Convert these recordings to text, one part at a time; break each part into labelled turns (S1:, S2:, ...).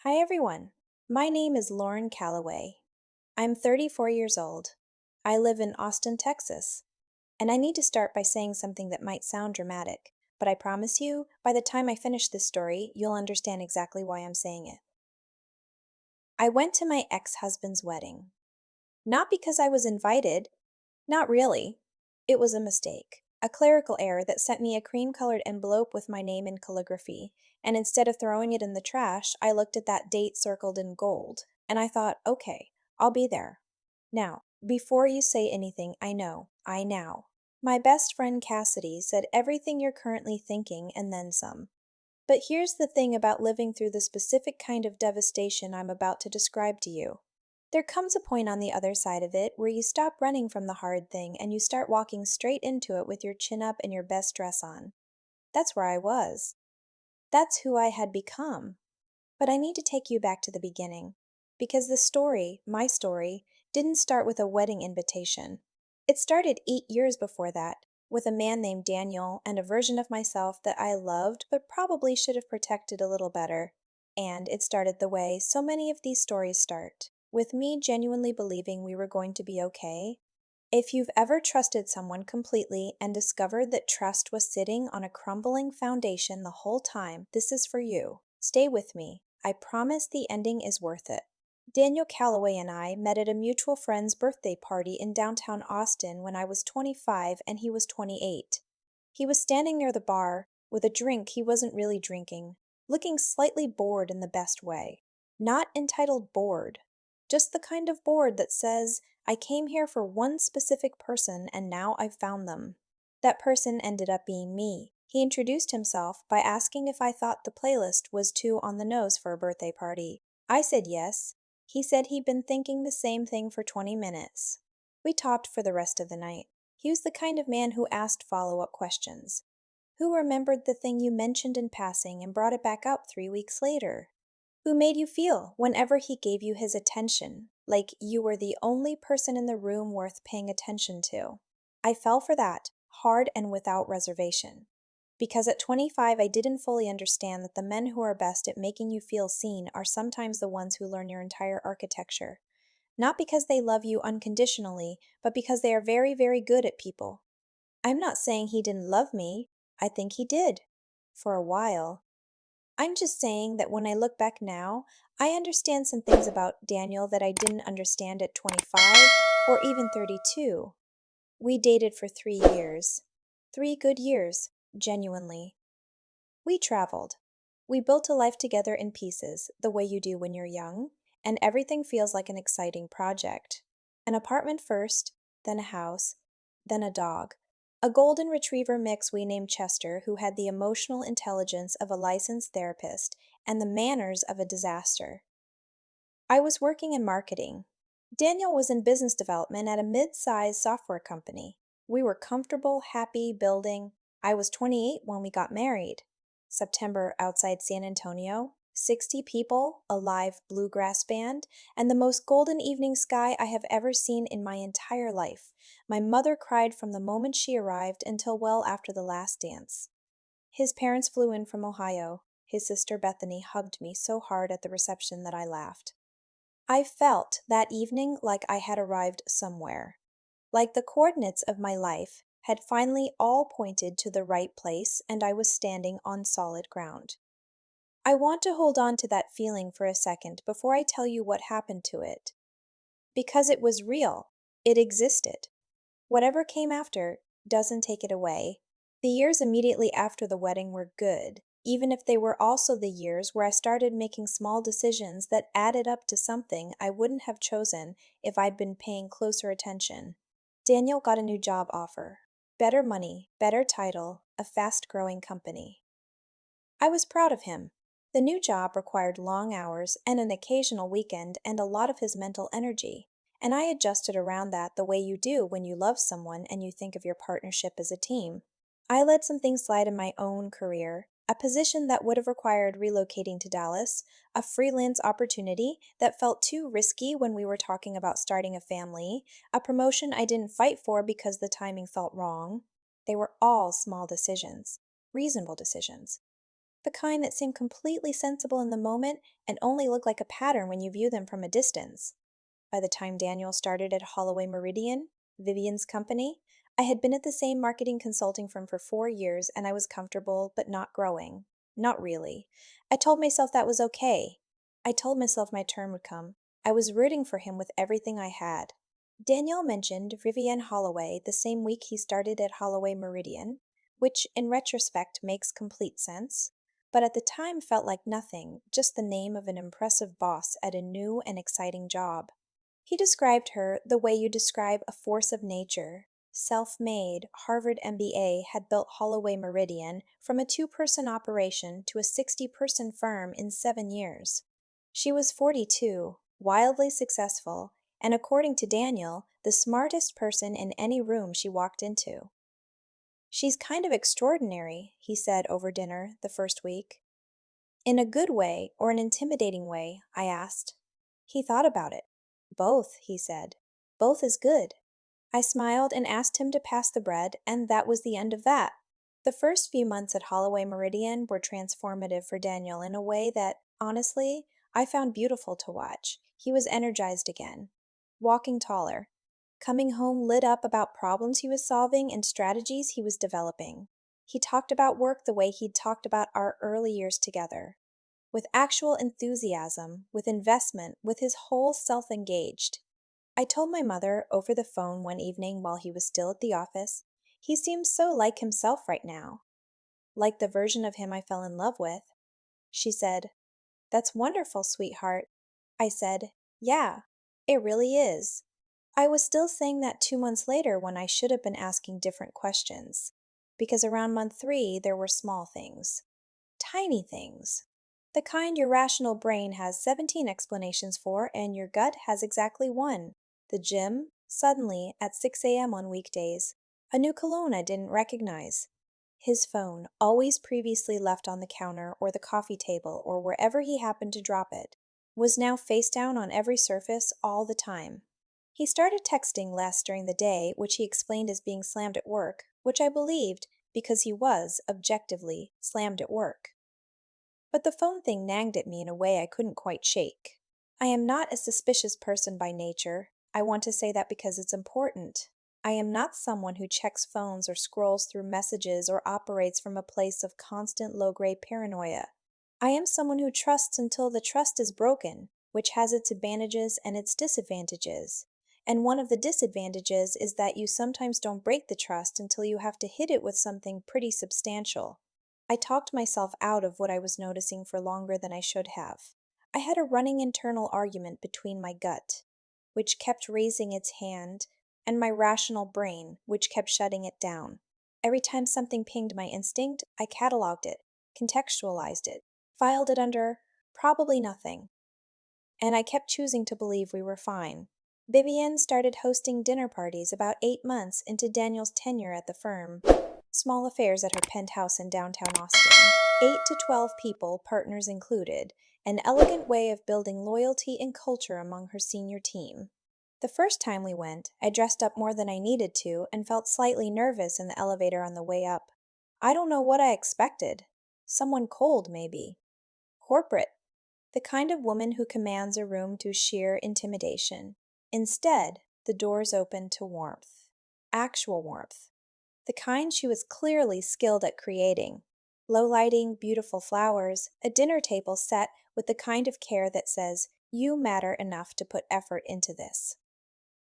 S1: Hi everyone. My name is Lauren Calloway. I'm 34 years old. I live in Austin, Texas. And I need to start by saying something that might sound dramatic, but I promise you, by the time I finish this story, you'll understand exactly why I'm saying it. I went to my ex-husband's wedding. Not because I was invited, not really. It was a mistake, a clerical error that sent me a cream-colored envelope with my name in calligraphy, and instead of throwing it in the trash, I looked at that date circled in gold, and I thought, okay, I'll be there. Now, before you say anything, I now. My best friend Cassidy said everything you're currently thinking and then some. But here's the thing about living through the specific kind of devastation I'm about to describe to you. There comes a point on the other side of it where you stop running from the hard thing and you start walking straight into it with your chin up and your best dress on. That's where I was. That's who I had become. But I need to take you back to the beginning. Because the story, my story, didn't start with a wedding invitation. It started 8 years before that, with a man named Daniel and a version of myself that I loved but probably should have protected a little better. And it started the way so many of these stories start, with me genuinely believing we were going to be okay. If you've ever trusted someone completely and discovered that trust was sitting on a crumbling foundation the whole time, this is for you. Stay with me. I promise the ending is worth it. Daniel Calloway and I met at a mutual friend's birthday party in downtown Austin when I was 25 and he was 28. He was standing near the bar with a drink he wasn't really drinking, looking slightly bored in the best way. Not entitled bored, just the kind of bored that says, I came here for one specific person and now I've found them. That person ended up being me. He introduced himself by asking if I thought the playlist was too on the nose for a birthday party. I said yes. He said he'd been thinking the same thing for 20 minutes. We talked for the rest of the night. He was the kind of man who asked follow-up questions. Who remembered the thing you mentioned in passing and brought it back up 3 weeks later? Who made you feel whenever he gave you his attention, like you were the only person in the room worth paying attention to? I fell for that, hard and without reservation. Because at 25, I didn't fully understand that the men who are best at making you feel seen are sometimes the ones who learn your entire architecture. Not because they love you unconditionally, but because they are very, very good at people. I'm not saying he didn't love me. I think he did. For a while. I'm just saying that when I look back now, I understand some things about Daniel that I didn't understand at 25 or even 32. We dated for 3 years. 3 good years, genuinely. We traveled. We built a life together in pieces, the way you do when you're young, and everything feels like an exciting project. An apartment first, then a house, then a dog. A golden retriever mix we named Chester, who had the emotional intelligence of a licensed therapist and the manners of a disaster. I was working in marketing. Daniel was in business development at a mid-sized software company. We were comfortable, happy, building. I was 28 when we got married. September outside San Antonio, 60 people, a live bluegrass band, and the most golden evening sky I have ever seen in my entire life. My mother cried from the moment she arrived until well after the last dance. His parents flew in from Ohio. His sister Bethany hugged me so hard at the reception that I laughed. I felt that evening like I had arrived somewhere, like the coordinates of my life had finally all pointed to the right place and I was standing on solid ground. I want to hold on to that feeling for a second before I tell you what happened to it. Because it was real. It existed. Whatever came after doesn't take it away. The years immediately after the wedding were good, even if they were also the years where I started making small decisions that added up to something I wouldn't have chosen if I'd been paying closer attention. Daniel got a new job offer. Better money, better title, a fast-growing company. I was proud of him. The new job required long hours and an occasional weekend and a lot of his mental energy, and I adjusted around that the way you do when you love someone and you think of your partnership as a team. I let some things slide in my own career, a position that would have required relocating to Dallas, a freelance opportunity that felt too risky when we were talking about starting a family, a promotion I didn't fight for because the timing felt wrong. They were all small decisions, reasonable decisions. the kind that seem completely sensible in the moment and only look like a pattern when you view them from a distance. By the time Daniel started at Holloway Meridian, Vivian's company, I had been at the same marketing consulting firm for 4 years and I was comfortable but not growing. Not really. I told myself that was okay. I told myself my turn would come. I was rooting for him with everything I had. Daniel mentioned Vivian Holloway the same week he started at Holloway Meridian, which in retrospect makes complete sense, but at the time felt like nothing, just the name of an impressive boss at a new and exciting job. He described her the way you describe a force of nature. Self-made, Harvard MBA had built Holloway Meridian from a two-person operation to a 60-person firm in 7 years. She was 42, wildly successful, and according to Daniel, the smartest person in any room she walked into. "She's kind of extraordinary," he said over dinner the first week. "In a good way or an intimidating way?" I asked. He thought about it. "Both," he said. "Both is good." I smiled and asked him to pass the bread, and that was the end of that. The first few months at Holloway Meridian were transformative for Daniel in a way that, honestly, I found beautiful to watch. He was energized again, walking taller, coming home lit up about problems he was solving and strategies he was developing. He talked about work the way he'd talked about our early years together, with actual enthusiasm, with investment, with his whole self engaged. I told my mother over the phone one evening while he was still at the office, "He seems so like himself right now, like the version of him I fell in love with." She said, "That's wonderful, sweetheart." I said, "Yeah, it really is." I was still saying that 2 months later when I should have been asking different questions, because around month 3 there were small things. Tiny things. The kind your rational brain has 17 explanations for and your gut has exactly one. The gym, suddenly, at 6 a.m. on weekdays. A new cologne I didn't recognize. His phone, always previously left on the counter or the coffee table or wherever he happened to drop it, was now face down on every surface all the time. He started texting less during the day, which he explained as being slammed at work, which I believed because he was, objectively, slammed at work. But the phone thing nagged at me in a way I couldn't quite shake. I am not a suspicious person by nature. I want to say that because it's important. I am not someone who checks phones or scrolls through messages or operates from a place of constant low-grade paranoia. I am someone who trusts until the trust is broken, which has its advantages and its disadvantages. And one of the disadvantages is that you sometimes don't break the trust until you have to hit it with something pretty substantial. I talked myself out of what I was noticing for longer than I should have. I had a running internal argument between my gut, which kept raising its hand, and my rational brain, which kept shutting it down. Every time something pinged my instinct, I cataloged it, contextualized it, filed it under probably nothing, and I kept choosing to believe we were fine. Vivian started hosting dinner parties about 8 months into Daniel's tenure at the firm. Small affairs at her penthouse in downtown Austin. 8 to 12 people, partners included, an elegant way of building loyalty and culture among her senior team. The first time we went, I dressed up more than I needed to and felt slightly nervous in the elevator on the way up. I don't know what I expected. Someone cold, maybe. Corporate. The kind of woman who commands a room through sheer intimidation. Instead, the doors opened to warmth. Actual warmth. The kind she was clearly skilled at creating. Low lighting, beautiful flowers, a dinner table set with the kind of care that says, "You matter enough to put effort into this."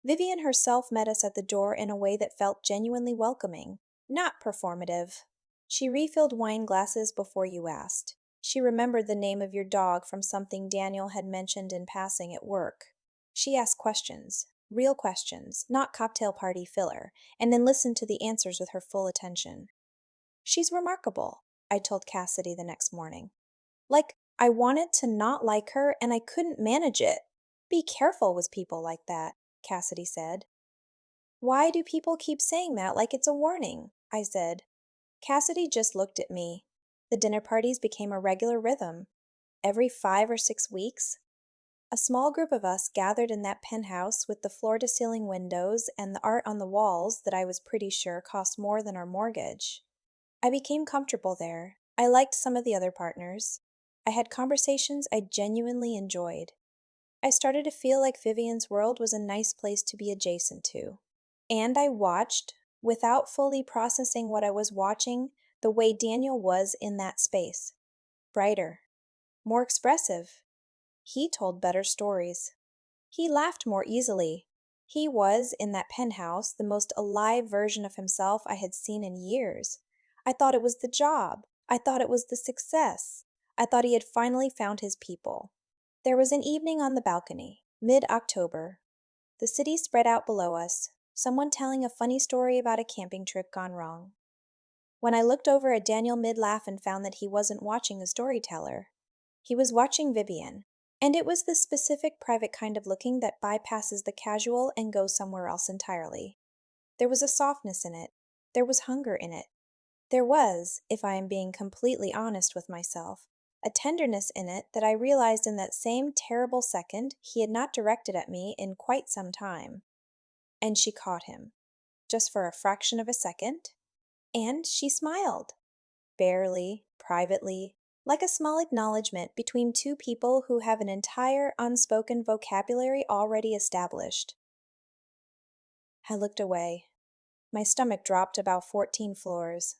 S1: Vivian herself met us at the door in a way that felt genuinely welcoming, not performative. She refilled wine glasses before you asked. She remembered the name of your dog from something Daniel had mentioned in passing at work. She asked questions, real questions, not cocktail party filler, and then listened to the answers with her full attention. "She's remarkable," I told Cassidy the next morning. Like, I wanted to not like her and I couldn't manage it. "Be careful with people like that," Cassidy said. "Why do people keep saying that like it's a warning?" I said. Cassidy just looked at me. The dinner parties became a regular rhythm. Every 5 or 6 weeks, a small group of us gathered in that penthouse with the floor-to-ceiling windows and the art on the walls that I was pretty sure cost more than our mortgage. I became comfortable there, I liked some of the other partners. I had conversations I genuinely enjoyed. I started to feel like Vivian's world was a nice place to be adjacent to. And I watched, without fully processing what I was watching, the way Daniel was in that space. Brighter, more expressive. He told better stories. He laughed more easily. He was, in that penthouse, the most alive version of himself I had seen in years. I thought it was the job. I thought it was the success. I thought he had finally found his people. There was an evening on the balcony, mid-October. The city spread out below us, someone telling a funny story about a camping trip gone wrong. When I looked over at Daniel mid-laugh and found that he wasn't watching a storyteller, he was watching Vivian, and it was the specific private kind of looking that bypasses the casual and goes somewhere else entirely. There was a softness in it. There was hunger in it. There was, if I am being completely honest with myself, a tenderness in it that I realized in that same terrible second he had not directed at me in quite some time. And she caught him, just for a fraction of a second, and she smiled. Barely, privately, like a small acknowledgement between two people who have an entire unspoken vocabulary already established. I looked away. My stomach dropped about 14 floors.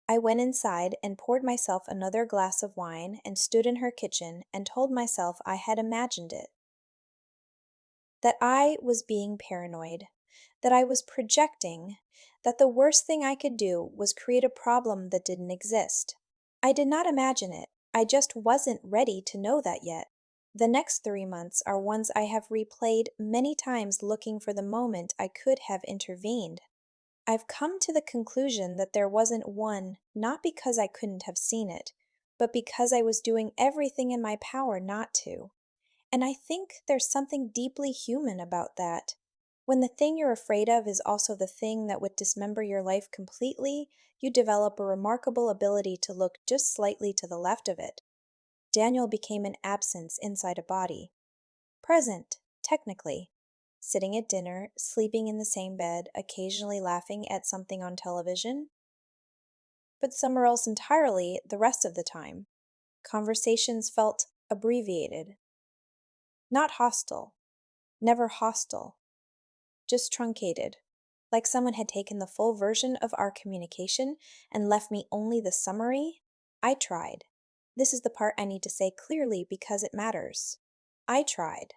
S1: I went inside and poured myself another glass of wine and stood in her kitchen and told myself I had imagined it. That I was being paranoid, that I was projecting, that the worst thing I could do was create a problem that didn't exist. I did not imagine it. I just wasn't ready to know that yet. The next 3 months are ones I have replayed many times looking for the moment I could have intervened. I've come to the conclusion that there wasn't one, not because I couldn't have seen it, but because I was doing everything in my power not to. And I think there's something deeply human about that. When the thing you're afraid of is also the thing that would dismember your life completely, you develop a remarkable ability to look just slightly to the left of it. Daniel became an absence inside a body. Present, technically. Sitting at dinner, sleeping in the same bed, occasionally laughing at something on television. But somewhere else entirely the rest of the time. Conversations felt abbreviated. Not hostile. Never hostile. Just truncated. Like someone had taken the full version of our communication and left me only the summary. I tried. This is the part I need to say clearly because it matters. I tried.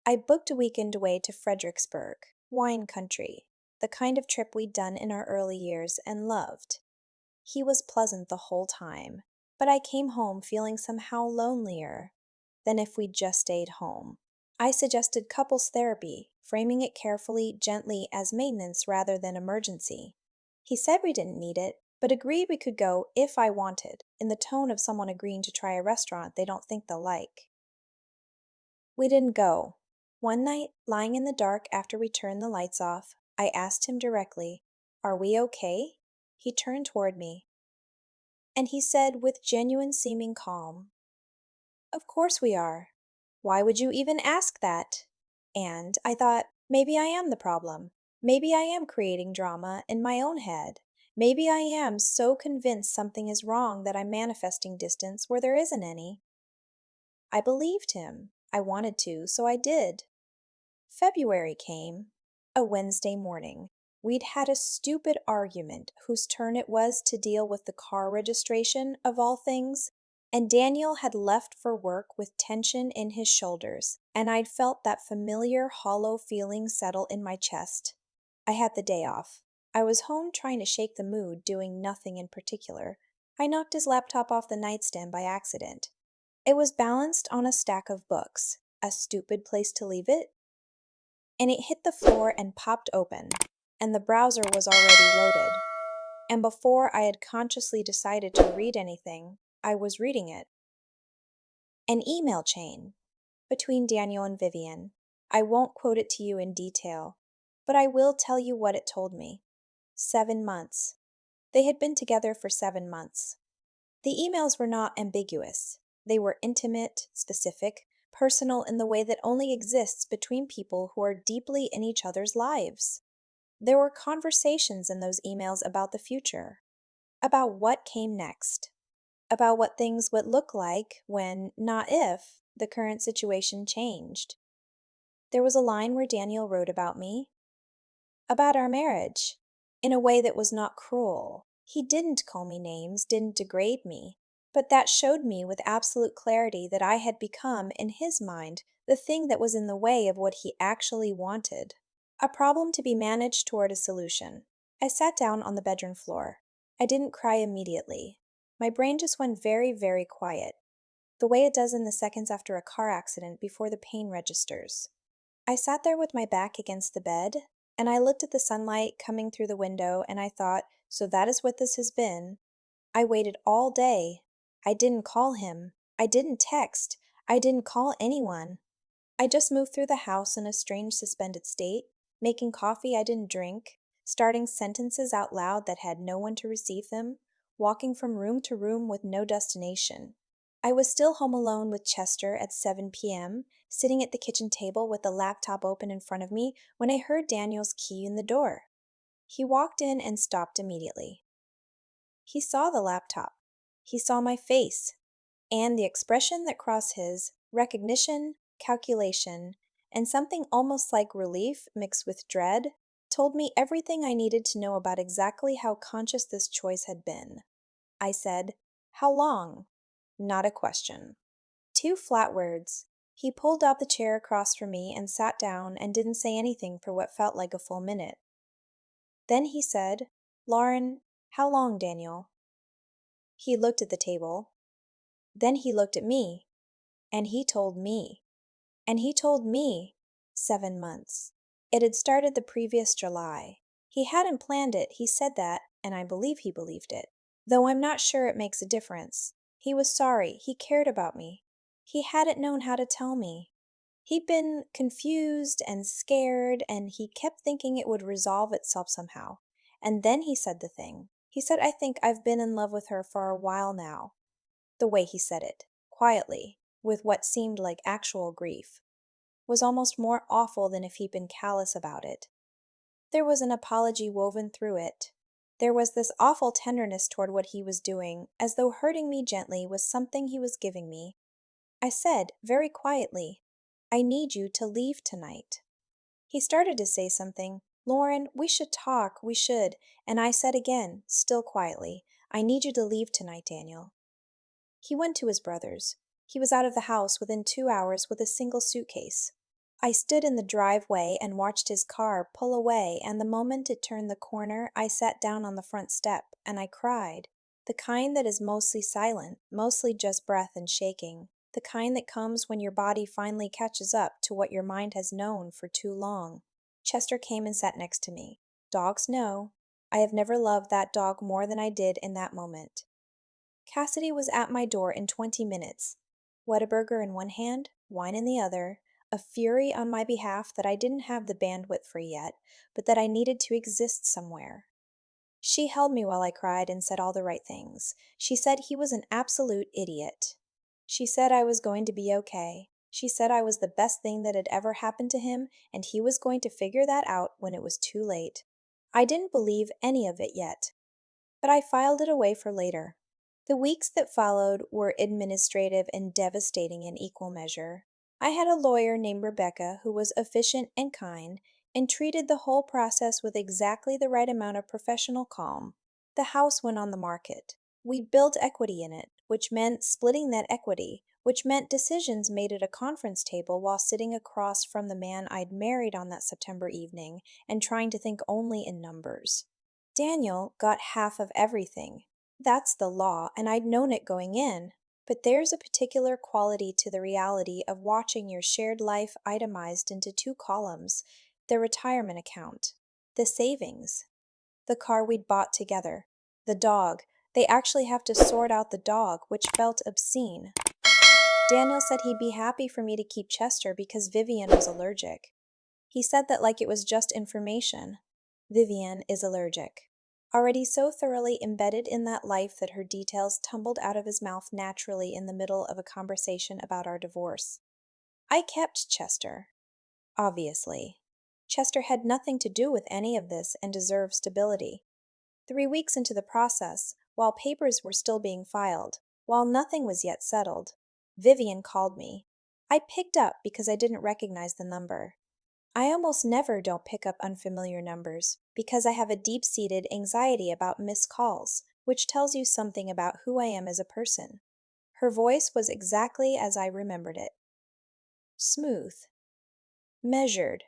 S1: I booked a weekend away to Fredericksburg, wine country, the kind of trip we'd done in our early years and loved. He was pleasant the whole time, but I came home feeling somehow lonelier than if we'd just stayed home. I suggested couples therapy, framing it carefully, gently as maintenance rather than emergency. He said we didn't need it, but agreed we could go if I wanted, in the tone of someone agreeing to try a restaurant they don't think they'll like. We didn't go. One night, lying in the dark after we turned the lights off, I asked him directly, "Are we okay?" He turned toward me, and he said with genuine seeming calm, "Of course we are. Why would you even ask that?" And I thought, maybe I am the problem. Maybe I am creating drama in my own head. Maybe I am so convinced something is wrong that I'm manifesting distance where there isn't any. I believed him. I wanted to, so I did. February came. A Wednesday morning. We'd had a stupid argument whose turn it was to deal with the car registration, of all things, and Daniel had left for work with tension in his shoulders, and I'd felt that familiar hollow feeling settle in my chest. I had the day off. I was home trying to shake the mood, doing nothing in particular. I knocked his laptop off the nightstand by accident. It was balanced on a stack of books. A stupid place to leave it? And it hit the floor and popped open, and the browser was already loaded. And before I had consciously decided to read anything, I was reading it. An email chain between Daniel and Vivian. I won't quote it to you in detail, but I will tell you what it told me. 7 months. They had been together for 7 months. The emails were not ambiguous. They were intimate, specific, personal in the way that only exists between people who are deeply in each other's lives. There were conversations in those emails about the future, about what came next. about what things would look like when, not if, the current situation changed. There was a line where Daniel wrote about me, about our marriage, in a way that was not cruel. He didn't call me names, didn't degrade me, but that showed me with absolute clarity that I had become, in his mind, the thing that was in the way of what he actually wanted. A problem to be managed toward a solution. I sat down on the bedroom floor. I didn't cry immediately. My brain just went very, very quiet, the way it does in the seconds after a car accident before the pain registers. I sat there with my back against the bed, and I looked at the sunlight coming through the window, and I thought, so that is what this has been. I waited all day. I didn't call him. I didn't text. I didn't call anyone. I just moved through the house in a strange suspended state, making coffee I didn't drink, starting sentences out loud that had no one to receive them, walking from room to room with no destination. I was still home alone with Chester at 7 p.m., sitting at the kitchen table with the laptop open in front of me when I heard Daniel's key in the door. He walked in and stopped immediately. He saw the laptop. He saw my face, and the expression that crossed his, recognition, calculation, and something almost like relief mixed with dread, told me everything I needed to know about exactly how conscious this choice had been. I said, "How long?" Not a question. Two flat words. He pulled out the chair across from me and sat down and didn't say anything for what felt like a full minute. Then he said, "Lauren, how long, Daniel?" He looked at the table. Then he looked at me, and he told me. And he told me 7 months. It had started the previous July. He hadn't planned it, he said that, and I believe he believed it. Though I'm not sure it makes a difference. He was sorry, he cared about me. He hadn't known how to tell me. He'd been confused and scared, and he kept thinking it would resolve itself somehow. And then he said the thing. He said, "I think I've been in love with her for a while now." The way he said it, quietly, with what seemed like actual grief, was almost more awful than if he'd been callous about it. There was an apology woven through it. There was this awful tenderness toward what he was doing, as though hurting me gently was something he was giving me. I said, very quietly, "I need you to leave tonight." He started to say something. "Lauren, we should talk, we should." And I said again, still quietly, "I need you to leave tonight, Daniel." He went to his brother's. He was out of the house within 2 hours with a single suitcase. I stood in the driveway and watched his car pull away, and the moment it turned the corner, I sat down on the front step, and I cried. The kind that is mostly silent, mostly just breath and shaking. The kind that comes when your body finally catches up to what your mind has known for too long. Chester came and sat next to me. Dogs know. I have never loved that dog more than I did in that moment. Cassidy was at my door in 20 minutes. Whataburger in one hand, wine in the other, a fury on my behalf that I didn't have the bandwidth for yet, but that I needed to exist somewhere. She held me while I cried and said all the right things. She said he was an absolute idiot. She said I was going to be okay. She said I was the best thing that had ever happened to him, and he was going to figure that out when it was too late. I didn't believe any of it yet, but I filed it away for later. The weeks that followed were administrative and devastating in equal measure. I had a lawyer named Rebecca who was efficient and kind, and treated the whole process with exactly the right amount of professional calm. The house went on the market. We built equity in it, which meant splitting that equity, which meant decisions made at a conference table while sitting across from the man I'd married on that September evening and trying to think only in numbers. Daniel got half of everything. That's the law, and I'd known it going in. But there's a particular quality to the reality of watching your shared life itemized into two columns: the retirement account, the savings, the car we'd bought together, the dog. They actually have to sort out the dog, which felt obscene. Daniel said he'd be happy for me to keep Chester because Vivian was allergic. He said that like it was just information. Vivian is allergic. Already so thoroughly embedded in that life that her details tumbled out of his mouth naturally in the middle of a conversation about our divorce. I kept Chester. Obviously. Chester had nothing to do with any of this and deserved stability. 3 weeks into the process, while papers were still being filed, While nothing was yet settled, Vivian called me. I picked up because I didn't recognize the number. I almost never don't pick up unfamiliar numbers because I have a deep-seated anxiety about missed calls, which tells you something about who I am as a person. Her voice was exactly as I remembered it. Smooth. Measured.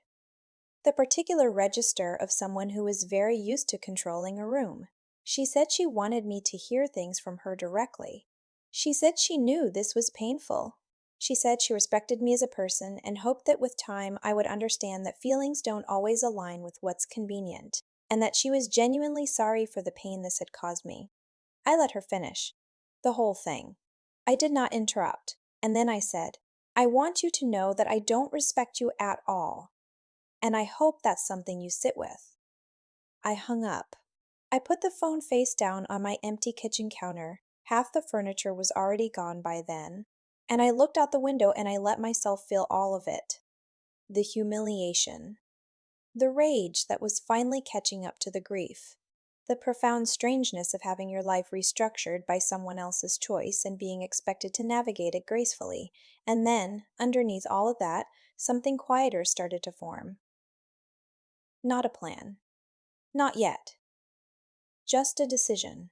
S1: The particular register of someone who is very used to controlling a room. She said she wanted me to hear things from her directly. She said she knew this was painful. She said she respected me as a person and hoped that with time I would understand that feelings don't always align with what's convenient, and that she was genuinely sorry for the pain this had caused me. I let her finish. The whole thing. I did not interrupt, and then I said, I want you to know that I don't respect you at all, and I hope that's something you sit with. I hung up. I put the phone face down on my empty kitchen counter. Half the furniture was already gone by then. And I looked out the window and I let myself feel all of it. The humiliation. The rage that was finally catching up to the grief. The profound strangeness of having your life restructured by someone else's choice and being expected to navigate it gracefully. And then, underneath all of that, something quieter started to form. Not a plan. Not yet. Just a decision.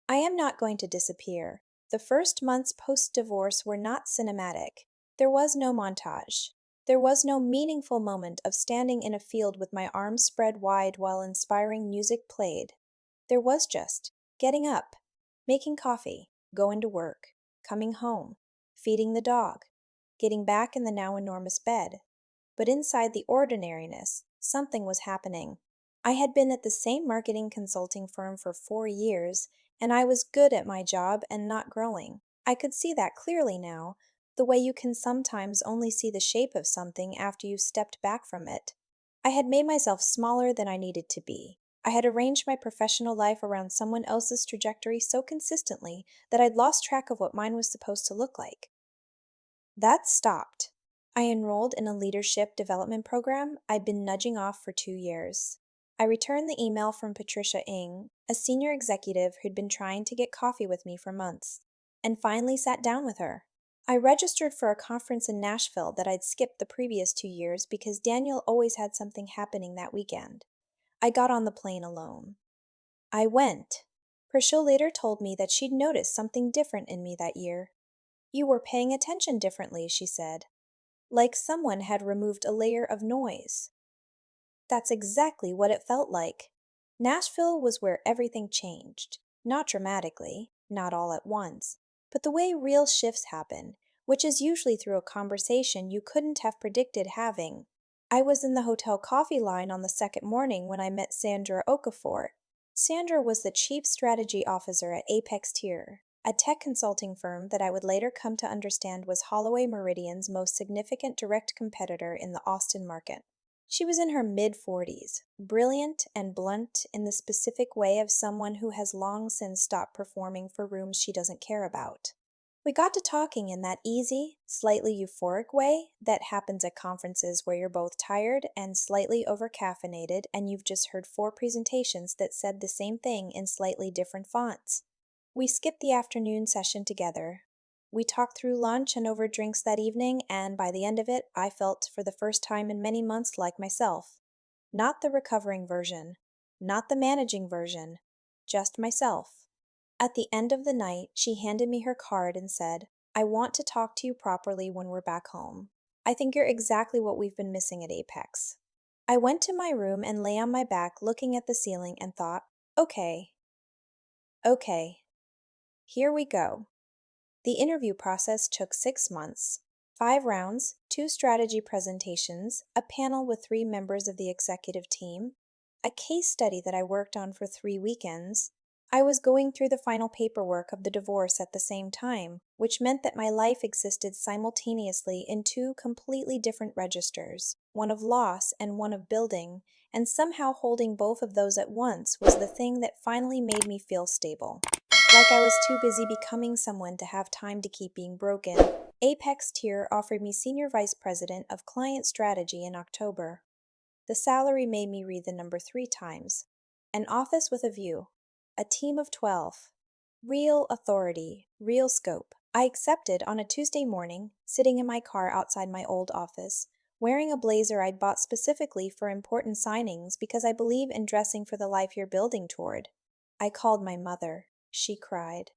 S1: I am not going to disappear. The first months post-divorce were not cinematic. There was no montage. There was no meaningful moment of standing in a field with my arms spread wide while inspiring music played. There was just getting up, making coffee, going to work, coming home, feeding the dog, getting back in the now enormous bed. But inside the ordinariness, something was happening. I had been at the same marketing consulting firm for 4 years, and I was good at my job and not growing. I could see that clearly now, the way you can sometimes only see the shape of something after you've stepped back from it. I had made myself smaller than I needed to be. I had arranged my professional life around someone else's trajectory so consistently that I'd lost track of what mine was supposed to look like. That stopped. I enrolled in a leadership development program I'd been nudging off for 2 years. I returned the email from Patricia Ng, a senior executive who'd been trying to get coffee with me for months, and finally sat down with her. I registered for a conference in Nashville that I'd skipped the previous 2 years because Daniel always had something happening that weekend. I got on the plane alone. I went. Priscilla later told me that she'd noticed something different in me that year. You were paying attention differently, she said. Like someone had removed a layer of noise. That's exactly what it felt like. Nashville was where everything changed. Not dramatically, not all at once, but the way real shifts happen, which is usually through a conversation you couldn't have predicted having. I was in the hotel coffee line on the second morning when I met Sandra Okafor. Sandra was the chief strategy officer at Apex Tier, a tech consulting firm that I would later come to understand was Holloway Meridian's most significant direct competitor in the Austin market. She was in her mid-40s, brilliant and blunt in the specific way of someone who has long since stopped performing for rooms she doesn't care about. We got to talking in that easy, slightly euphoric way that happens at conferences where you're both tired and slightly over-caffeinated and you've just heard 4 presentations that said the same thing in slightly different fonts. We skipped the afternoon session together. We talked through lunch and over drinks that evening, and by the end of it, I felt for the first time in many months like myself. Not the recovering version, not the managing version, just myself. At the end of the night, she handed me her card and said, I want to talk to you properly when we're back home. I think you're exactly what we've been missing at Apex. I went to my room and lay on my back looking at the ceiling and thought, okay, here we go. The interview process took 6 months, 5 rounds, 2 strategy presentations, a panel with 3 members of the executive team, a case study that I worked on for 3 weekends. I was going through the final paperwork of the divorce at the same time, which meant that my life existed simultaneously in 2 completely different registers, one of loss and one of building, and somehow holding both of those at once was the thing that finally made me feel stable. Like I was too busy becoming someone to have time to keep being broken, Apex Tier offered me Senior Vice President of Client Strategy in October. The salary made me read the number 3 times. An office with a view. A team of 12. Real authority, real scope. I accepted on a Tuesday morning, sitting in my car outside my old office, wearing a blazer I'd bought specifically for important signings because I believe in dressing for the life you're building toward. I called my mother. She cried.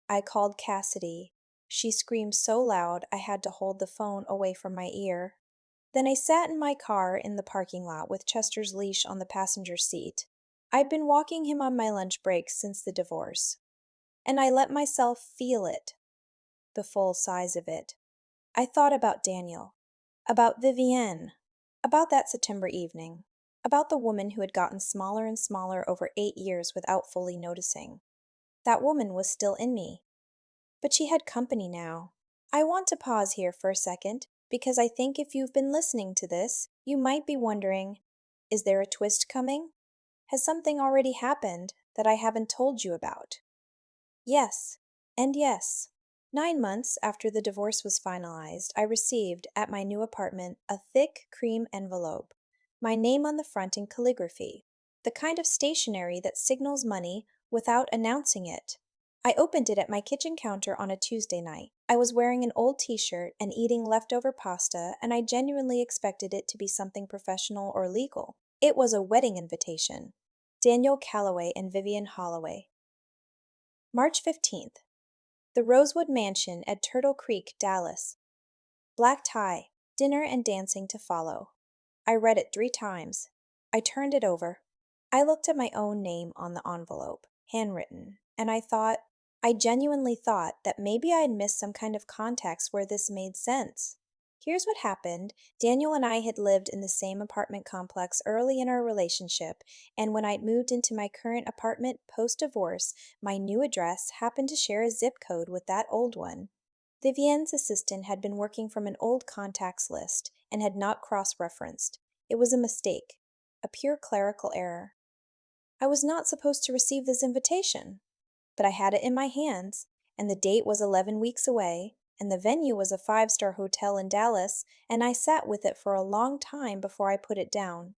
S1: I called Cassidy. She screamed so loud I had to hold the phone away from my ear. Then I sat in my car in the parking lot with Chester's leash on the passenger seat. I'd been walking him on my lunch break since the divorce. And I let myself feel it, the full size of it. I thought about Daniel, about Vivienne, about that September evening, about the woman who had gotten smaller and smaller over 8 years without fully noticing. That woman was still in me. But she had company now. I want to pause here for a second, because I think if you've been listening to this, you might be wondering, is there a twist coming? Has something already happened that I haven't told you about? Yes, and yes. 9 months after the divorce was finalized, I received, at my new apartment, a thick cream envelope, my name on the front in calligraphy, the kind of stationery that signals money without announcing it. I opened it at my kitchen counter on a Tuesday night. I was wearing an old t-shirt and eating leftover pasta, and I genuinely expected it to be something professional or legal. It was a wedding invitation. Daniel Calloway and Vivian Holloway. March 15th. The Rosewood Mansion at Turtle Creek, Dallas. Black tie, dinner and dancing to follow. I read it 3 times. I turned it over. I looked at my own name on the envelope, handwritten, and I genuinely thought that maybe I had missed some kind of context where this made sense. Here's what happened. Daniel and I had lived in the same apartment complex early in our relationship, and when I'd moved into my current apartment post-divorce, my new address happened to share a zip code with that old one. Vivienne's assistant had been working from an old contacts list and had not cross-referenced. It was a mistake, a pure clerical error. I was not supposed to receive this invitation, but I had it in my hands, and the date was 11 weeks away, and the venue was a 5-star hotel in Dallas, and I sat with it for a long time before I put it down.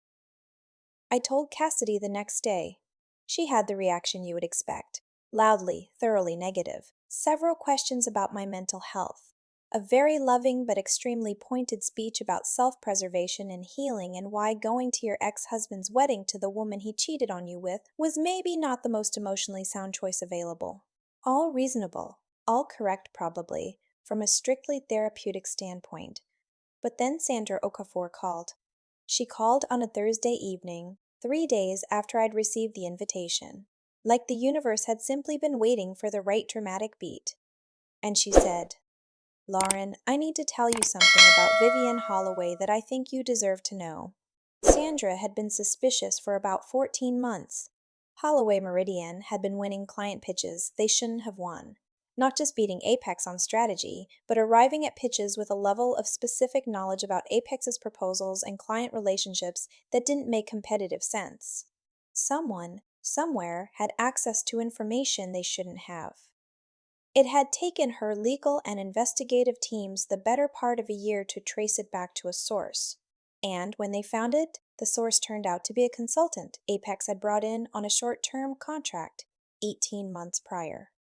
S1: I told Cassidy the next day. She had the reaction you would expect. Loudly, thoroughly negative. Several questions about my mental health. A very loving but extremely pointed speech about self-preservation and healing and why going to your ex-husband's wedding to the woman he cheated on you with was maybe not the most emotionally sound choice available. All reasonable, all correct probably, from a strictly therapeutic standpoint. But then Sandra Okafor called. She called on a Thursday evening, 3 days after I'd received the invitation, like the universe had simply been waiting for the right dramatic beat. And she said, "Lauren, I need to tell you something about Vivian Holloway that I think you deserve to know." Sandra had been suspicious for about 14 months. Holloway Meridian had been winning client pitches they shouldn't have won. Not just beating Apex on strategy, but arriving at pitches with a level of specific knowledge about Apex's proposals and client relationships that didn't make competitive sense. Someone, somewhere, had access to information they shouldn't have. It had taken her legal and investigative teams the better part of a year to trace it back to a source. And when they found it, the source turned out to be a consultant Apex had brought in on a short-term contract 18 months prior.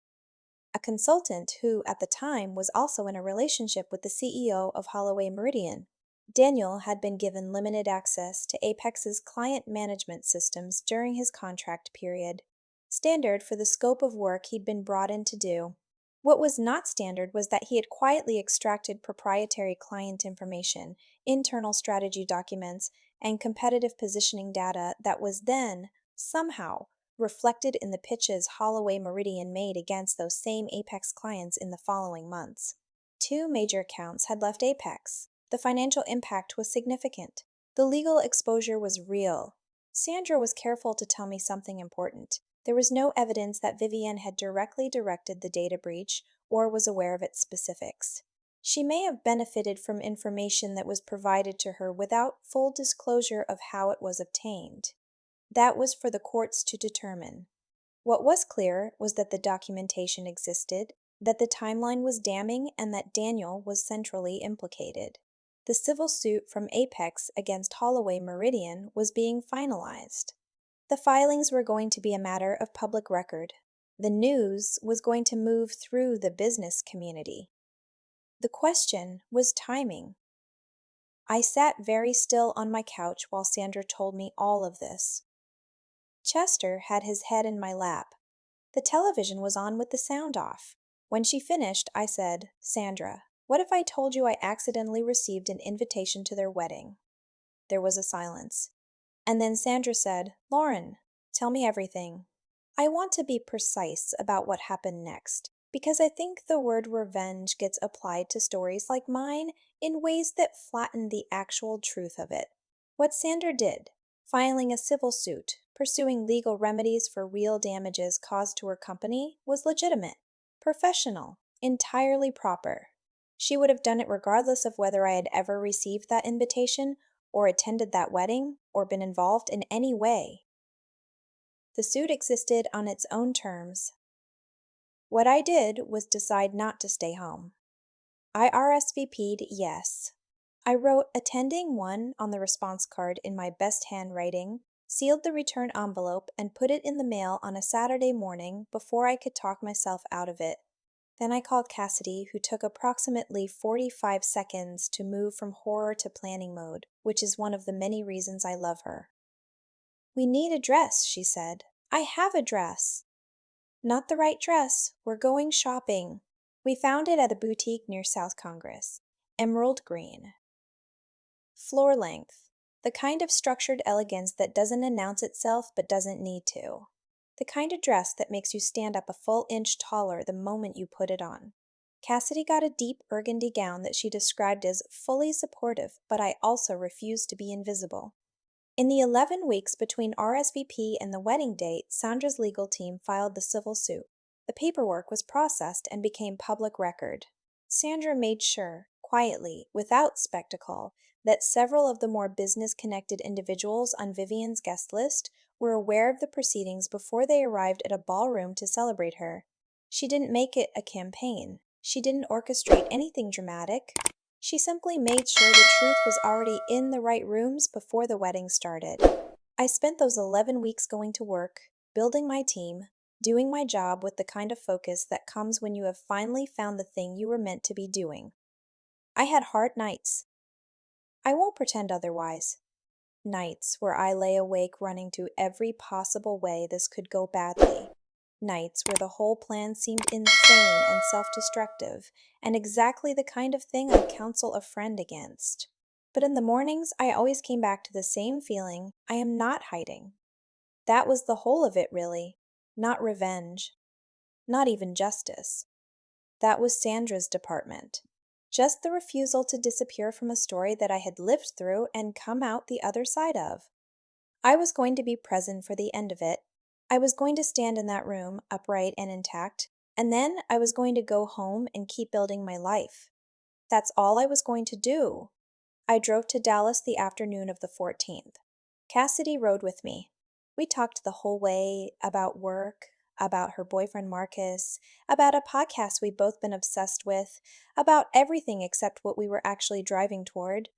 S1: A consultant who, at the time, was also in a relationship with the CEO of Holloway Meridian. Daniel had been given limited access to Apex's client management systems during his contract period, standard for the scope of work he'd been brought in to do. What was not standard was that he had quietly extracted proprietary client information, internal strategy documents, and competitive positioning data that was then, somehow, reflected in the pitches Holloway Meridian made against those same Apex clients in the following months. 2 major accounts had left Apex. The financial impact was significant. The legal exposure was real. Sandra was careful to tell me something important. There was no evidence that Vivienne had directly directed the data breach or was aware of its specifics. She may have benefited from information that was provided to her without full disclosure of how it was obtained. That was for the courts to determine. What was clear was that the documentation existed, that the timeline was damning, and that Daniel was centrally implicated. The civil suit from Apex against Holloway Meridian was being finalized. The filings were going to be a matter of public record. The news was going to move through the business community. The question was timing. I sat very still on my couch while Sandra told me all of this. Chester had his head in my lap. The television was on with the sound off. When she finished, I said, "Sandra, what if I told you I accidentally received an invitation to their wedding?" There was a silence. And then Sandra said, "Lauren, tell me everything." I want to be precise about what happened next, because I think the word revenge gets applied to stories like mine in ways that flatten the actual truth of it. What Sandra did, filing a civil suit, pursuing legal remedies for real damages caused to her company, was legitimate, professional, entirely proper. She would have done it regardless of whether I had ever received that invitation, or attended that wedding, or been involved in any way. The suit existed on its own terms. What I did was decide not to stay home. I RSVP'd yes. I wrote attending 1 on the response card in my best handwriting, sealed the return envelope, and put it in the mail on a Saturday morning before I could talk myself out of it. Then I called Cassidy, who took approximately 45 seconds to move from horror to planning mode, which is one of the many reasons I love her. "We need a dress," she said. "I have a dress." "Not the right dress. We're going shopping." We found it at a boutique near South Congress. Emerald green. Floor length. The kind of structured elegance that doesn't announce itself but doesn't need to. The kind of dress that makes you stand up a full inch taller the moment you put it on. Cassidy got a deep burgundy gown that she described as fully supportive, but I also refused to be invisible. In the 11 weeks between RSVP and the wedding date, Sandra's legal team filed the civil suit. The paperwork was processed and became public record. Sandra made sure, quietly, without spectacle, that several of the more business-connected individuals on Vivian's guest list were aware of the proceedings before they arrived at a ballroom to celebrate her. She didn't make it a campaign. She didn't orchestrate anything dramatic. She simply made sure the truth was already in the right rooms before the wedding started. I spent those 11 weeks going to work, building my team, doing my job with the kind of focus that comes when you have finally found the thing you were meant to be doing. I had hard nights. I won't pretend otherwise. Nights where I lay awake running to every possible way this could go badly. Nights where the whole plan seemed insane and self-destructive, and exactly the kind of thing I'd counsel a friend against. But in the mornings, I always came back to the same feeling: I am not hiding. That was the whole of it, really. Not revenge. Not even justice. That was Sandra's department. Just the refusal to disappear from a story that I had lived through and come out the other side of. I was going to be present for the end of it. I was going to stand in that room, upright and intact, and then I was going to go home and keep building my life. That's all I was going to do. I drove to Dallas the afternoon of the 14th. Cassidy rode with me. We talked the whole way about work, about her boyfriend Marcus, about a podcast we'd both been obsessed with, about everything except what we were actually driving toward.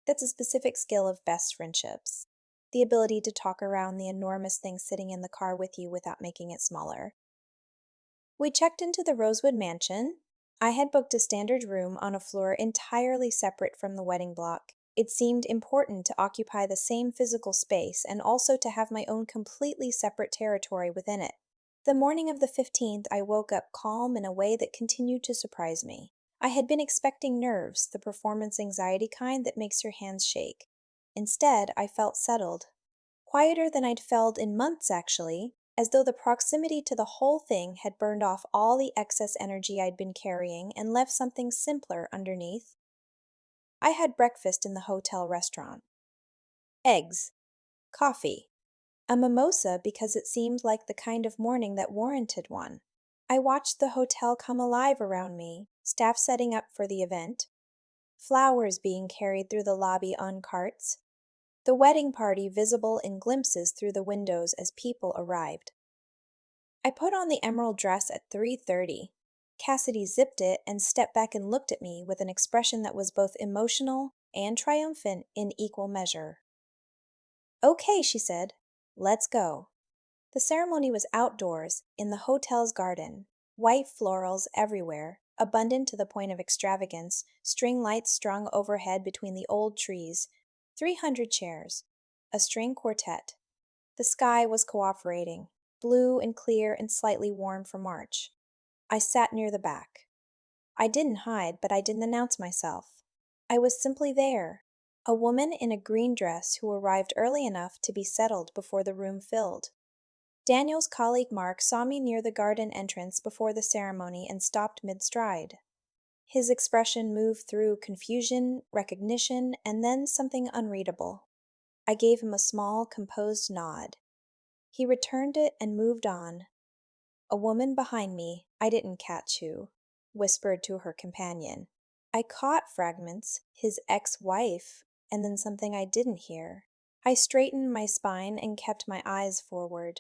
S1: That's a specific skill of best friendships. The ability to talk around the enormous thing sitting in the car with you without making it smaller. We checked into the Rosewood Mansion. I had booked a standard room on a floor entirely separate from the wedding block. It seemed important to occupy the same physical space and also to have my own completely separate territory within it. The morning of the 15th, I woke up calm in a way that continued to surprise me. I had been expecting nerves, the performance anxiety kind that makes your hands shake. Instead, I felt settled. Quieter than I'd felt in months, actually, as though the proximity to the whole thing had burned off all the excess energy I'd been carrying and left something simpler underneath. I had breakfast in the hotel restaurant. Eggs. Coffee. A mimosa because it seemed like the kind of morning that warranted one. I watched the hotel come alive around me, staff setting up for the event, flowers being carried through the lobby on carts, the wedding party visible in glimpses through the windows as people arrived. I put on the emerald dress at 3:30. Cassidy zipped it and stepped back and looked at me with an expression that was both emotional and triumphant in equal measure. "Okay," she said. "Let's go." The ceremony was outdoors, in the hotel's garden. White florals everywhere, abundant to the point of extravagance, string lights strung overhead between the old trees, 300 chairs, a string quartet. The sky was cooperating, blue and clear and slightly warm for March. I sat near the back. I didn't hide, but I didn't announce myself. I was simply there, a woman in a green dress who arrived early enough to be settled before the room filled. Daniel's colleague Mark saw me near the garden entrance before the ceremony and stopped mid-stride. His expression moved through confusion, recognition, and then something unreadable. I gave him a small, composed nod. He returned it and moved on. A woman behind me, I didn't catch who, whispered to her companion. I caught fragments, his ex-wife, and then something I didn't hear. I straightened my spine and kept my eyes forward.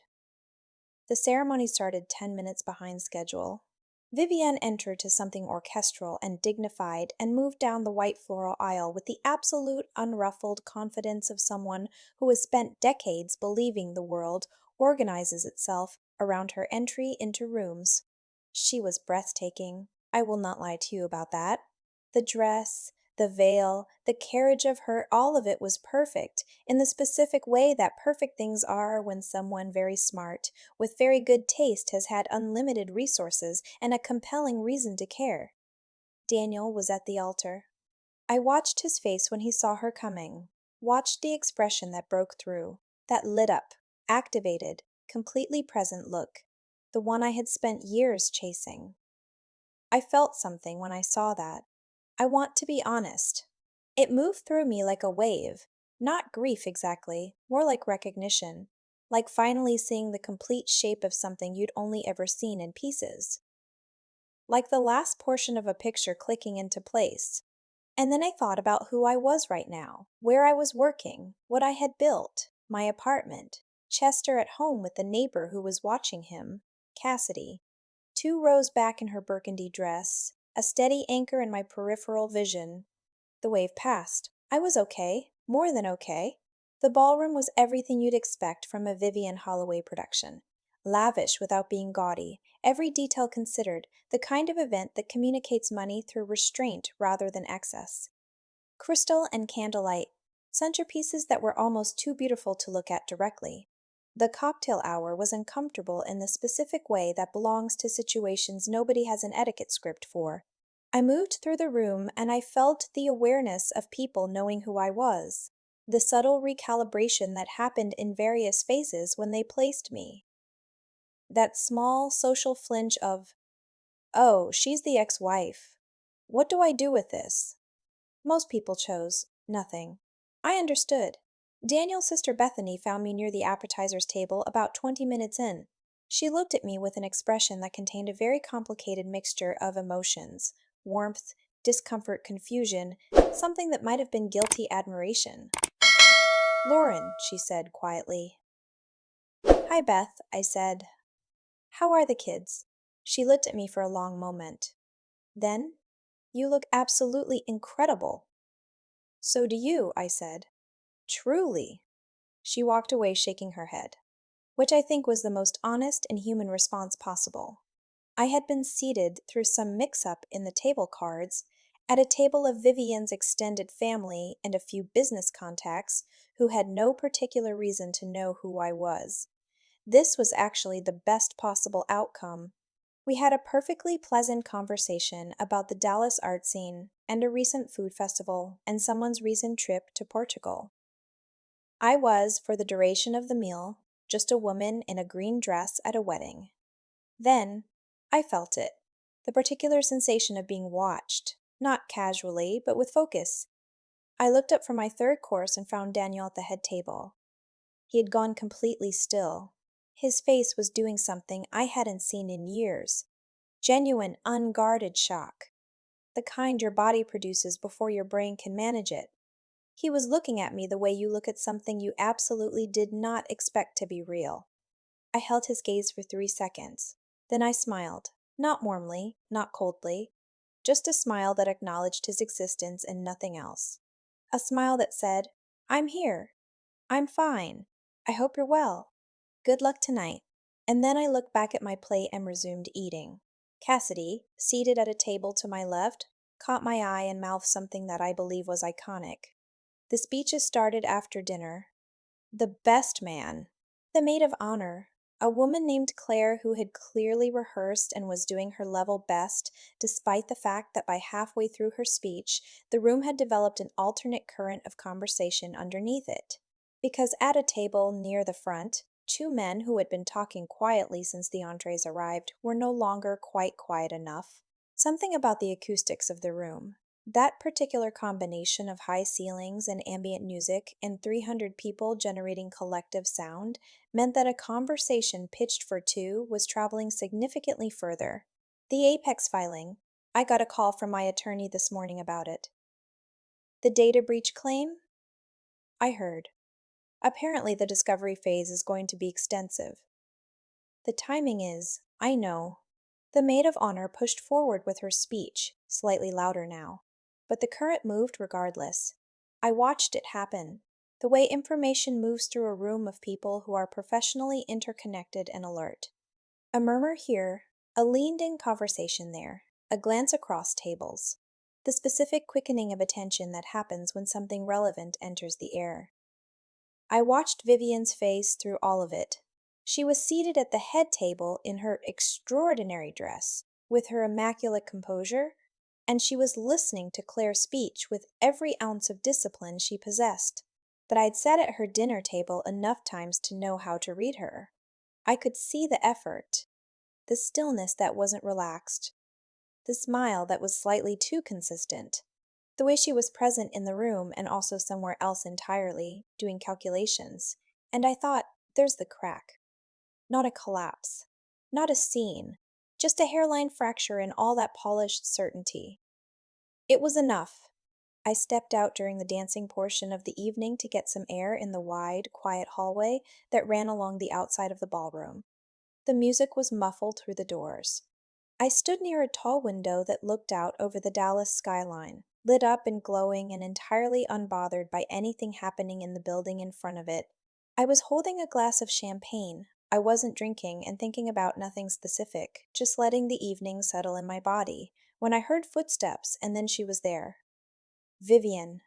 S1: The ceremony started 10 minutes behind schedule. Vivienne entered to something orchestral and dignified and moved down the white floral aisle with the absolute unruffled confidence of someone who has spent decades believing the world organizes itself around her entry into rooms. She was breathtaking. I will not lie to you about that. The dress, the veil, the carriage of her, all of it was perfect, in the specific way that perfect things are when someone very smart, with very good taste has had unlimited resources and a compelling reason to care. Daniel was at the altar. I watched his face when he saw her coming, watched the expression that broke through, that lit up, activated, completely present look, the one I had spent years chasing. I felt something when I saw that. I want to be honest. It moved through me like a wave, not grief exactly, more like recognition, like finally seeing the complete shape of something you'd only ever seen in pieces. Like the last portion of a picture clicking into place. And then I thought about who I was right now, where I was working, what I had built, my apartment, Chester at home with the neighbor who was watching him, Cassidy, 2 rows back in her burgundy dress, a steady anchor in my peripheral vision. The wave passed. I was okay, more than okay. The ballroom was everything you'd expect from a Vivian Holloway production. Lavish without being gaudy, every detail considered, the kind of event that communicates money through restraint rather than excess. Crystal and candlelight, centerpieces that were almost too beautiful to look at directly. The cocktail hour was uncomfortable in the specific way that belongs to situations nobody has an etiquette script for. I moved through the room and I felt the awareness of people knowing who I was, the subtle recalibration that happened in various phases when they placed me. That small social flinch of, oh, she's the ex-wife. What do I do with this? Most people chose nothing. I understood. Daniel's sister Bethany found me near the appetizers table about 20 minutes in. She looked at me with an expression that contained a very complicated mixture of emotions, warmth, discomfort, confusion, something that might have been guilty admiration. "Lauren," she said quietly. "Hi, Beth," I said. "How are the kids?" She looked at me for a long moment. Then, "You look absolutely incredible." "So do you," I said. "Truly." She walked away shaking her head, which I think was the most honest and human response possible. I had been seated, through some mix-up in the table cards, at a table of Vivian's extended family and a few business contacts who had no particular reason to know who I was. This was actually the best possible outcome. We had a perfectly pleasant conversation about the Dallas art scene and a recent food festival and someone's recent trip to Portugal. I was, for the duration of the meal, just a woman in a green dress at a wedding. Then, I felt it, the particular sensation of being watched, not casually, but with focus. I looked up from my third course and found Daniel at the head table. He had gone completely still. His face was doing something I hadn't seen in years. Genuine, unguarded shock. The kind your body produces before your brain can manage it. He was looking at me the way you look at something you absolutely did not expect to be real. I held his gaze for 3 seconds. Then I smiled, not warmly, not coldly, just a smile that acknowledged his existence and nothing else. A smile that said, "I'm here. I'm fine. I hope you're well. Good luck tonight." And then I looked back at my plate and resumed eating. Cassidy, seated at a table to my left, caught my eye and mouthed something that I believe was iconic. The speeches started after dinner. The best man, the maid of honor, a woman named Claire who had clearly rehearsed and was doing her level best, despite the fact that by halfway through her speech, the room had developed an alternate current of conversation underneath it. Because at a table near the front, two men who had been talking quietly since the entrees arrived were no longer quite quiet enough. Something about the acoustics of the room, that particular combination of high ceilings and ambient music and 300 people generating collective sound, meant that a conversation pitched for two was traveling significantly further. The Apex filing. I got a call from my attorney this morning about it. The data breach claim? I heard. Apparently, the discovery phase is going to be extensive. The timing is, I know. The maid of honor pushed forward with her speech, slightly louder now. But the current moved regardless. I watched it happen. The way information moves through a room of people who are professionally interconnected and alert. A murmur here, a leaned-in conversation there, a glance across tables. The specific quickening of attention that happens when something relevant enters the air. I watched Vivian's face through all of it. She was seated at the head table in her extraordinary dress, with her immaculate composure, and she was listening to Claire's speech with every ounce of discipline she possessed. But I'd sat at her dinner table enough times to know how to read her. I could see the effort, the stillness that wasn't relaxed, the smile that was slightly too consistent, the way she was present in the room and also somewhere else entirely, doing calculations. And I thought, there's the crack. Not a collapse. Not a scene. Just a hairline fracture in all that polished certainty. It was enough. I stepped out during the dancing portion of the evening to get some air in the wide, quiet hallway that ran along the outside of the ballroom. The music was muffled through the doors. I stood near a tall window that looked out over the Dallas skyline, lit up and glowing and entirely unbothered by anything happening in the building in front of it. I was holding a glass of champagne. I wasn't drinking and thinking about nothing specific, just letting the evening settle in my body, when I heard footsteps and then she was there. Vivian.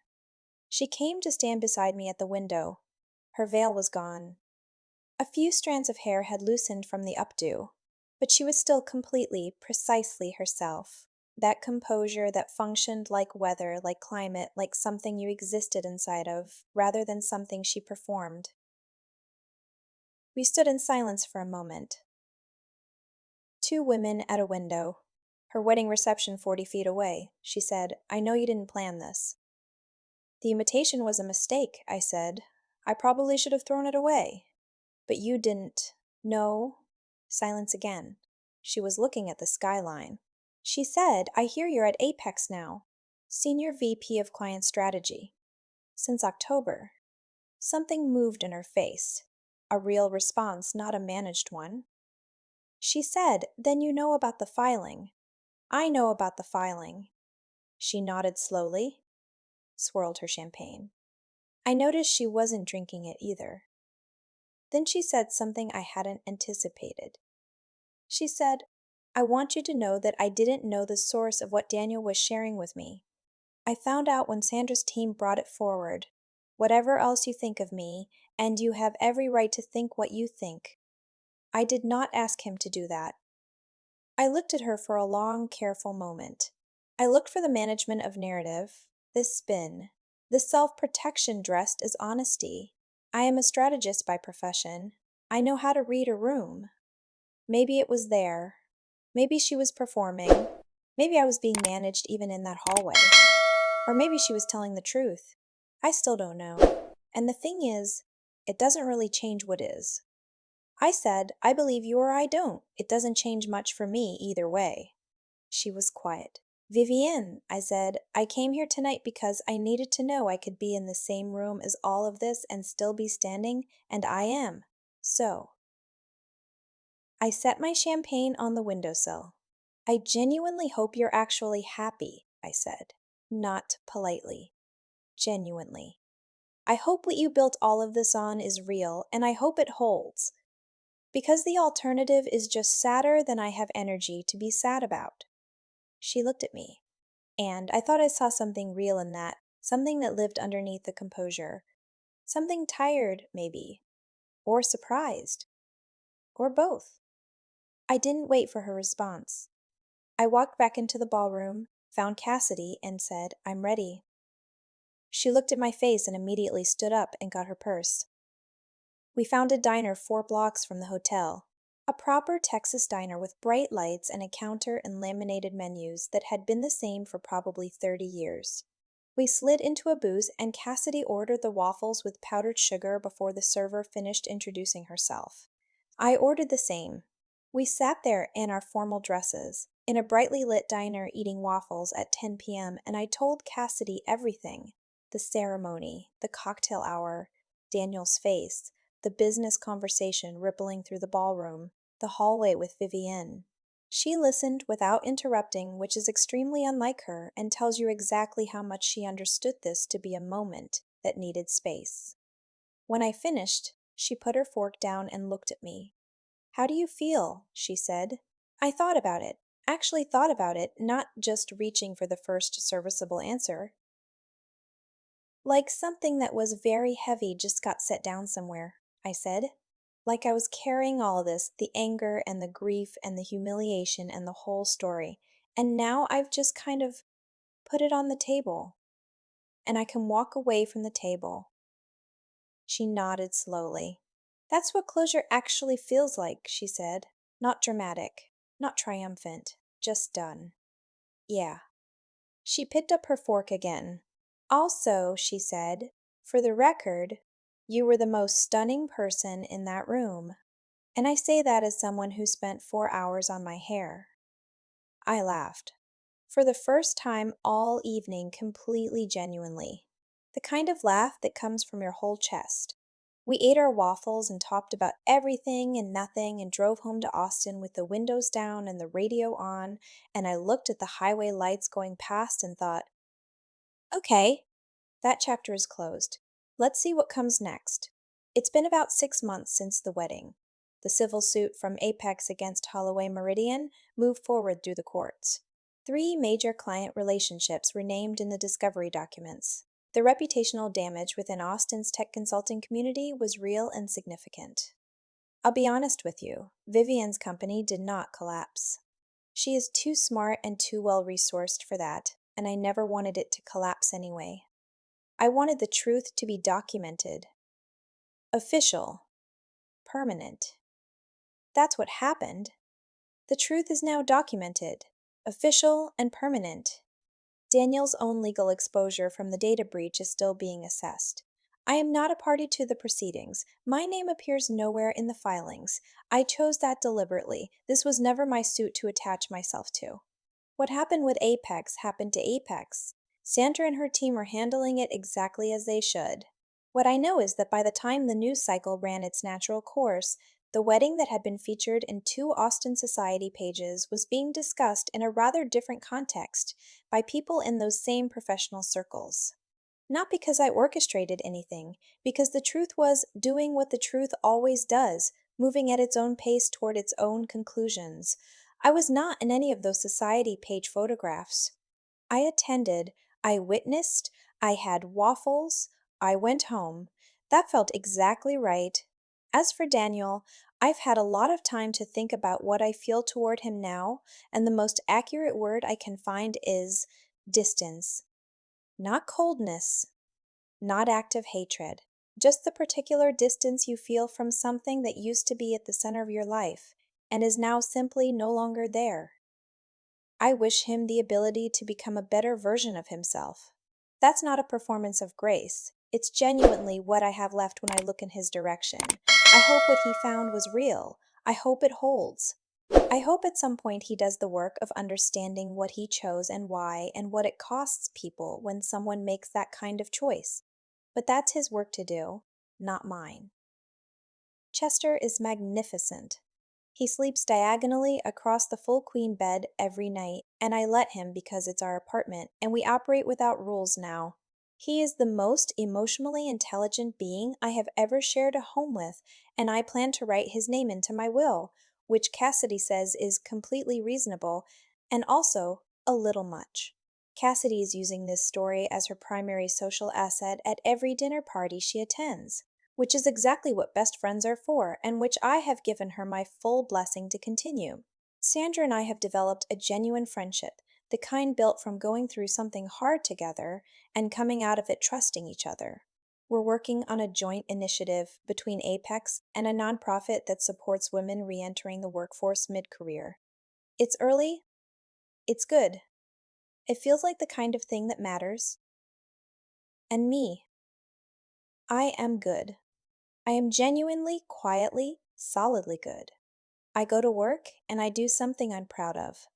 S1: She came to stand beside me at the window. Her veil was gone. A few strands of hair had loosened from the updo, but she was still completely, precisely herself. That composure that functioned like weather, like climate, like something you existed inside of, rather than something she performed. We stood in silence for a moment. Two women at a window. Her wedding reception 40 feet away. She said, "I know you didn't plan this." "The invitation was a mistake," I said. "I probably should have thrown it away." "But you didn't." "No." Silence again. She was looking at the skyline. She said, "I hear you're at Apex now. Senior VP of Client Strategy." "Since October." Something moved in her face. A real response, not a managed one. She said, "Then you know about the filing." "I know about the filing." She nodded slowly, swirled her champagne. I noticed she wasn't drinking it either. Then she said something I hadn't anticipated. She said, "I want you to know that I didn't know the source of what Daniel was sharing with me. I found out when Sandra's team brought it forward. Whatever else you think of me, and you have every right to think what you think. I did not ask him to do that." I looked at her for a long, careful moment. I looked for the management of narrative, this spin, the self-protection dressed as honesty. I am a strategist by profession. I know how to read a room. Maybe it was there. Maybe she was performing. Maybe I was being managed even in that hallway. Or maybe she was telling the truth. I still don't know. And the thing is, it doesn't really change what is. I said, "I believe you or I don't. It doesn't change much for me either way." She was quiet. "Vivienne," I said, "I came here tonight because I needed to know I could be in the same room as all of this and still be standing, and I am. So." I set my champagne on the windowsill. "I genuinely hope you're actually happy," I said. Not politely. Genuinely. "I hope what you built all of this on is real, and I hope it holds." Because the alternative is just sadder than I have energy to be sad about. She looked at me, and I thought I saw something real in that, something that lived underneath the composure. Something tired, maybe, or surprised, or both. I didn't wait for her response. I walked back into the ballroom, found Cassidy, and said, "I'm ready." She looked at my face and immediately stood up and got her purse. We found a diner 4 blocks from the hotel. A proper Texas diner with bright lights and a counter and laminated menus that had been the same for probably 30 years. We slid into a booth and Cassidy ordered the waffles with powdered sugar before the server finished introducing herself. I ordered the same. We sat there in our formal dresses, in a brightly lit diner eating waffles at 10 p.m., and I told Cassidy everything: the ceremony, the cocktail hour, Daniel's face, the business conversation rippling through the ballroom, the hallway with Vivienne. She listened without interrupting, which is extremely unlike her and tells you exactly how much she understood this to be a moment that needed space. When I finished, she put her fork down and looked at me. "How do you feel?" she said. I thought about it, actually thought about it, not just reaching for the first serviceable answer. "Like something that was very heavy just got set down somewhere," I said. "Like I was carrying all this, the anger and the grief and the humiliation and the whole story, and now I've just kind of put it on the table, and I can walk away from the table." She nodded slowly. "That's what closure actually feels like," she said. "Not dramatic, not triumphant, just done." "Yeah." She picked up her fork again. "Also," she said, "for the record, you were the most stunning person in that room. And I say that as someone who spent 4 hours on my hair." I laughed. For the first time all evening, completely genuinely. The kind of laugh that comes from your whole chest. We ate our waffles and talked about everything and nothing and drove home to Austin with the windows down and the radio on, and I looked at the highway lights going past and thought, "Okay, that chapter is closed. Let's see what comes next." It's been about 6 months since the wedding. The civil suit from Apex against Holloway Meridian moved forward through the courts. 3 major client relationships were named in the discovery documents. The reputational damage within Austin's tech consulting community was real and significant. I'll be honest with you, Vivian's company did not collapse. She is too smart and too well resourced for that, and I never wanted it to collapse anyway. I wanted the truth to be documented. Official. Permanent. That's what happened. The truth is now documented. Official and permanent. Daniel's own legal exposure from the data breach is still being assessed. I am not a party to the proceedings. My name appears nowhere in the filings. I chose that deliberately. This was never my suit to attach myself to. What happened with Apex happened to Apex. Sandra and her team are handling it exactly as they should. What I know is that by the time the news cycle ran its natural course, the wedding that had been featured in 2 Austin Society pages was being discussed in a rather different context by people in those same professional circles. Not because I orchestrated anything, because the truth was doing what the truth always does, moving at its own pace toward its own conclusions. I was not in any of those society page photographs. I attended, I witnessed, I had waffles, I went home. That felt exactly right. As for Daniel, I've had a lot of time to think about what I feel toward him now, and the most accurate word I can find is distance. Not coldness, not active hatred, just the particular distance you feel from something that used to be at the center of your life and is now simply no longer there. I wish him the ability to become a better version of himself. That's not a performance of grace. It's genuinely what I have left when I look in his direction. I hope what he found was real. I hope it holds. I hope at some point he does the work of understanding what he chose and why and what it costs people when someone makes that kind of choice. But that's his work to do, not mine. Chester is magnificent. He sleeps diagonally across the full queen bed every night, and I let him because it's our apartment, and we operate without rules now. He is the most emotionally intelligent being I have ever shared a home with, and I plan to write his name into my will, which Cassidy says is completely reasonable and also a little much. Cassidy is using this story as her primary social asset at every dinner party she attends, which is exactly what best friends are for, and which I have given her my full blessing to continue. Sandra and I have developed a genuine friendship, the kind built from going through something hard together and coming out of it trusting each other. We're working on a joint initiative between Apex and a nonprofit that supports women re entering the workforce mid career. It's early, it's good. It feels like the kind of thing that matters. And me. I am good. I am genuinely, quietly, solidly good. I go to work and I do something I'm proud of.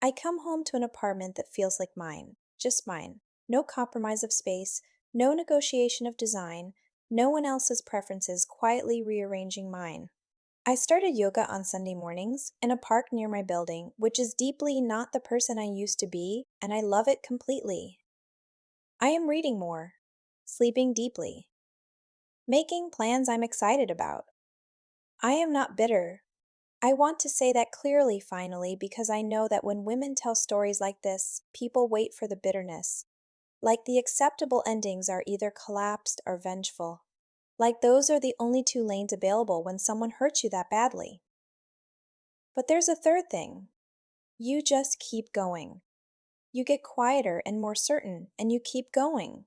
S1: I come home to an apartment that feels like mine, just mine. No compromise of space, no negotiation of design, no one else's preferences quietly rearranging mine. I started yoga on Sunday mornings in a park near my building, which is deeply not the person I used to be, and I love it completely. I am reading more, sleeping deeply, making plans I'm excited about. I am not bitter. I want to say that clearly finally because I know that when women tell stories like this, people wait for the bitterness. Like the acceptable endings are either collapsed or vengeful. Like those are the only two lanes available when someone hurts you that badly. But there's a third thing. You just keep going. You get quieter and more certain, and you keep going.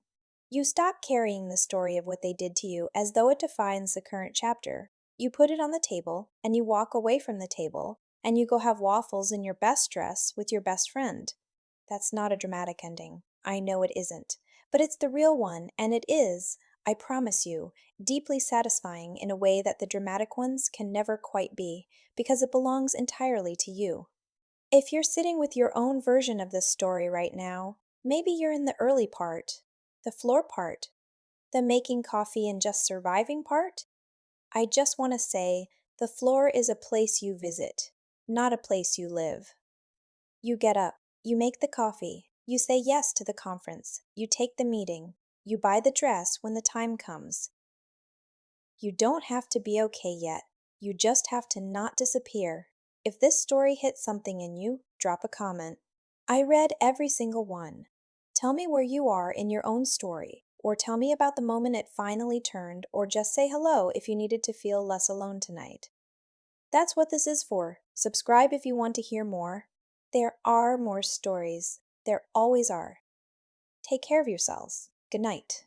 S1: You stop carrying the story of what they did to you as though it defines the current chapter. You put it on the table, and you walk away from the table, and you go have waffles in your best dress with your best friend. That's not a dramatic ending. I know it isn't. But it's the real one, and it is, I promise you, deeply satisfying in a way that the dramatic ones can never quite be, because it belongs entirely to you. If you're sitting with your own version of this story right now, maybe you're in the early part, the floor part, the making coffee and just surviving part. I just want to say the floor is a place you visit, not a place you live. You get up, you make the coffee, you say yes to the conference, you take the meeting, you buy the dress when the time comes. You don't have to be okay yet. You just have to not disappear. If this story hits something in you, drop a comment. I read every single one. Tell me where you are in your own story, or tell me about the moment it finally turned, or just say hello if you needed to feel less alone tonight. That's what this is for. Subscribe if you want to hear more. There are more stories. There always are. Take care of yourselves. Good night.